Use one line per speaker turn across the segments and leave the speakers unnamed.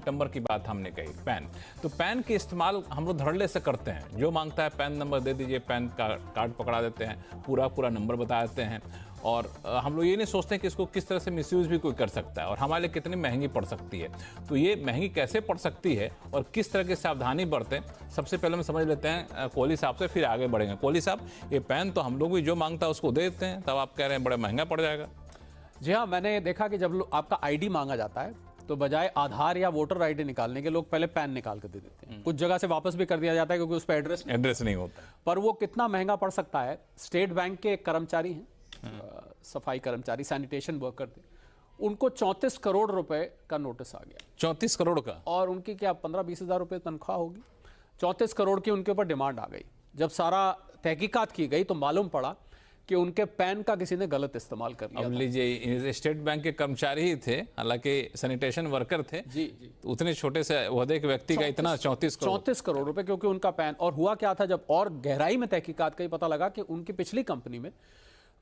Account number की बात हमने कही, पैन। तो पैन के इस्तेमाल हम लोग धड़ल्ले से करते हैं, जो मांगता है पैन नंबर दे दीजिए, पैन कार्ड पकड़ा देते हैं, पूरा नंबर बता देते हैं, और हम लोग ये नहीं सोचते कि इसको किस तरह से मिसयूज़ भी कोई कर सकता है और हमारे लिए कितनी महंगी पड़ सकती है। तो ये महंगी कैसे पड़ सकती है और किस तरह की सावधानी बरतें, सबसे पहले हम समझ लेते हैं कोहली साहब से, फिर आगे बढ़ेंगे। कोहली साहब, ये पैन तो हम लोग भी जो मांगता है उसको दे देते हैं, तब आप कह रहे हैं बड़ा महंगा पड़ जाएगा।
जी हाँ, मैंने देखा कि जब आपका आईडी मांगा जाता है तो बजाय आधार या वोटर आईडी निकालने के लोग पहले पैन निकाल कर दे देते हैं। कुछ जगह से वापस भी कर दिया जाता है क्योंकि उस पर एड्रेस नहीं होता। पर वो कितना महंगा पड़ सकता है। स्टेट बैंक के एक कर्मचारी हैं, सफाई कर्मचारी, सैनिटेशन वर्कर थे, उनको 34 करोड़ रुपए का नोटिस आ गया।
34 करोड़ का?
और उनकी क्या 15-20 हज़ार रुपये तनख्वाह होगी। 34 करोड़ की उनके ऊपर डिमांड आ गई। जब सारा तहकीकात की गई तो मालूम पड़ा कि उनके पैन का किसी ने गलत इस्तेमाल कर लिया।
अब लीजिए, स्टेट बैंक के कर्मचारी ही थे, हालांकि सैनिटेशन वर्कर थे।
जी जी।
तो उतने छोटे से ओहदे के व्यक्ति का इतना 34
करोड़ रुपए, क्योंकि उनका पैन। और हुआ क्या था, जब और गहराई में तहकीकात का पता लगा कि उनकी पिछली कंपनी में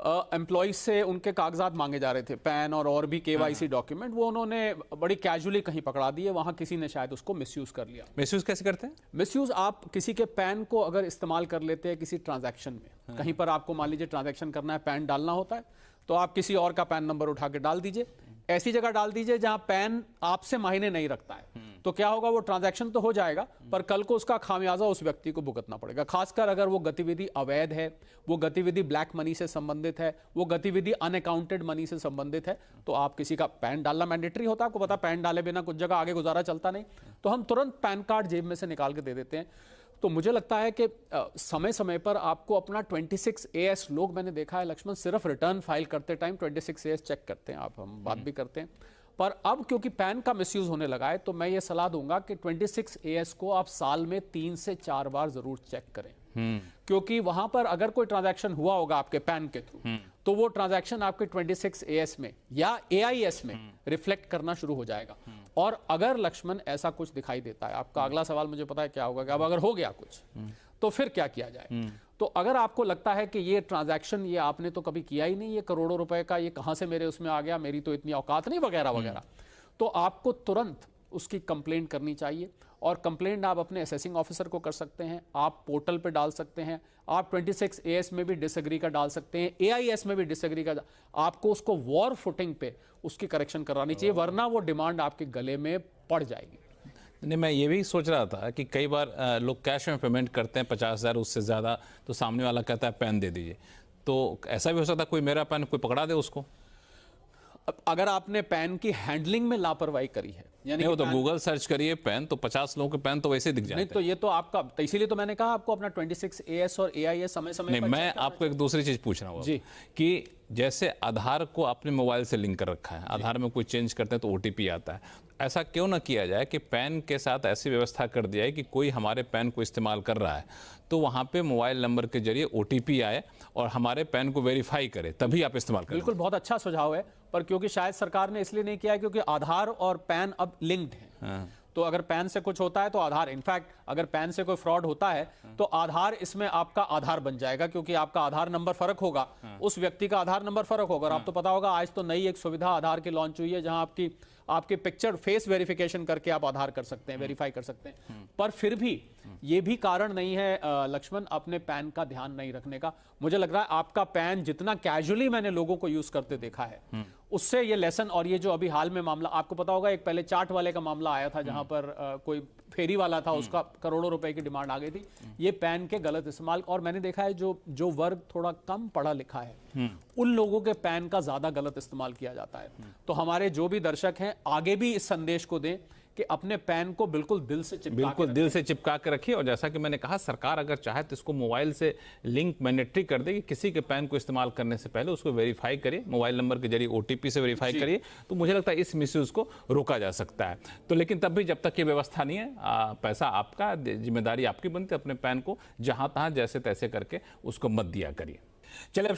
एम्प्लॉइज से उनके कागजात मांगे जा रहे थे, पैन और भी केवाईसी डॉक्यूमेंट, वो उन्होंने बड़ी कैजुअली कहीं पकड़ा दिए। वहां किसी ने शायद उसको मिसयूज कर लिया।
मिसयूज कैसे करते हैं?
मिसयूज, आप किसी के पैन को अगर इस्तेमाल कर लेते हैं किसी ट्रांजैक्शन में, कहीं पर आपको मान लीजिए ट्रांजैक्शन करना है, पैन डालना होता है, तो आप किसी और का पैन नंबर उठा के डाल दीजिए, ऐसी जगह डाल दीजिए जहां पैन आपसे मायने नहीं रखता है। तो क्या होगा, वो ट्रांजैक्शन तो हो जाएगा पर कल को उसका खामियाजा उस व्यक्ति को भुगतना पड़ेगा। खासकर अगर वो गतिविधि अवैध है, वो गतिविधि ब्लैक मनी से संबंधित है, वो गतिविधि अनअकाउंटेड मनी से संबंधित है, तो आप किसी का पैन डालना मैंडेटरी होता है। आपको पता, पैन डाले बिना कुछ जगह आगे गुजारा चलता नहीं। तो हम तुरंत पैन कार्ड जेब में से निकाल के दे देते हैं। तो मुझे लगता है कि समय समय पर आपको अपना 26AS, लोग मैंने देखा है लक्ष्मण, सिर्फ रिटर्न फाइल करते टाइम 26AS चेक करते हैं। हम बात भी करते हैं, पर अब क्योंकि पैन का मिसयूज होने लगा है, तो मैं ये सलाह दूंगा कि 26AS को आप साल में 3 से 4 बार जरूर चेक करें। क्योंकि वहां पर अगर कोई ट्रांजैक्शन हुआ होगा आपके पैन के थ्रू, तो वो ट्रांजैक्शन आपके 26AS में या AIS में रिफ्लेक्ट करना शुरू हो जाएगा। और अगर लक्ष्मण ऐसा कुछ दिखाई देता है, आपका अगला सवाल मुझे पता है क्या होगा कि अब अगर हो गया कुछ तो फिर क्या किया जाए। तो अगर आपको लगता है कि ये ट्रांजैक्शन ये आपने तो कभी किया ही नहीं, ये करोड़ों रुपए का, ये कहां से मेरे उसमें आ गया, मेरी तो इतनी औकात नहीं, वगैरह वगैरह, तो आपको तुरंत उसकी कंप्लेंट करनी चाहिए। और कंप्लेंट आप अपने असेसिंग ऑफिसर को कर सकते हैं, आप पोर्टल पे डाल सकते हैं, आप 26AS में भी डिसएग्री का डाल सकते हैं, AIS में भी डिसएग्री का। आपको उसको वॉर फुटिंग पे उसकी करेक्शन करानी चाहिए, वरना वो डिमांड आपके गले में पड़ जाएगी।
नहीं, मैं ये भी सोच रहा था कि कई बार लोग कैश में पेमेंट करते हैं 50,000 उससे ज़्यादा, तो सामने वाला कहता है पैन दे दीजिए। तो ऐसा भी हो सकता है कोई मेरा पैन कोई पकड़ा दे उसको।
अगर आपने पैन की हैंडलिंग में लापरवाही करी है, यानी
वो तो गूगल सर्च करिए पैन, तो 50 लोगों के पैन तो वैसे दिख जाते हैं।
नहीं, तो ये तो आपका, तो इसीलिए तो मैंने कहा आपको अपना 26AS और AIS समय समय
नहीं, मैं आपको एक दूसरी चीज पूछ रहा हूँ
जी,
कि जैसे आधार को अपने मोबाइल से लिंक कर रखा है, आधार में कोई चेंज करते हैं तो OTP आता है, ऐसा क्यों ना किया जाए कि पैन के साथ ऐसी व्यवस्था कर दिया है कि कोई हमारे पैन को इस्तेमाल कर रहा है तो वहाँ पे मोबाइल नंबर के जरिए OTP आए और हमारे पैन को वेरीफाई करे, तभी आप इस्तेमाल करें।
बिल्कुल, बहुत अच्छा सुझाव है, पर क्योंकि शायद सरकार ने इसलिए नहीं किया है क्योंकि आधार और पैन अब लिंक्ड हैं। तो अगर पैन से कुछ होता है तो आधार, इनफैक्ट अगर पैन से कोई फ्रॉड होता है तो आधार इसमें आपका आधार बन जाएगा, क्योंकि आपका आधार नंबर फर्क होगा, उस व्यक्ति का आधार नंबर फर्क होगा। और आपको पता होगा आज तो नई एक सुविधा आधार की लॉन्च हुई है जहां आपकी पिक्चर फेस वेरिफिकेशन करके आप आधार कर सकते हैं, वेरीफाई कर सकते हैं। पर फिर भी ये भी कारण नहीं है लक्ष्मण अपने पैन का ध्यान नहीं रखने का। मुझे लग रहा है आपका पैन जितना कैजुअली मैंने लोगों को यूज करते देखा है, उससे ये लेसन, और ये जो अभी हाल में मामला आपको पता होगा, एक पहले चाट वाले का मामला आया था जहां पर कोई फेरी वाला था, उसका करोड़ों रुपए की डिमांड आ गई थी, ये पैन के गलत इस्तेमाल। और मैंने देखा है जो वर्ग थोड़ा कम पढ़ा लिखा है उन लोगों के पैन का ज्यादा गलत इस्तेमाल किया जाता है। तो हमारे जो भी दर्शक हैं आगे भी इस संदेश को दें कि अपने पैन को बिल्कुल दिल से
चिपका के रखिए। और जैसा कि मैंने कहा, सरकार अगर चाहे तो इसको मोबाइल से लिंक मैंडेटरी कर दे कि किसी के पैन को इस्तेमाल करने से पहले उसको वेरीफाई करिए, मोबाइल नंबर के जरिए OTP से वेरीफाई करिए। तो मुझे लगता है इस मिसयूज को रोका जा सकता है। तो लेकिन तब भी जब तक ये व्यवस्था नहीं है, पैसा आपका, जिम्मेदारी आपकी बनती है, अपने पैन को जहां तहां जैसे तैसे करके उसको मत दिया करिए। चलिए।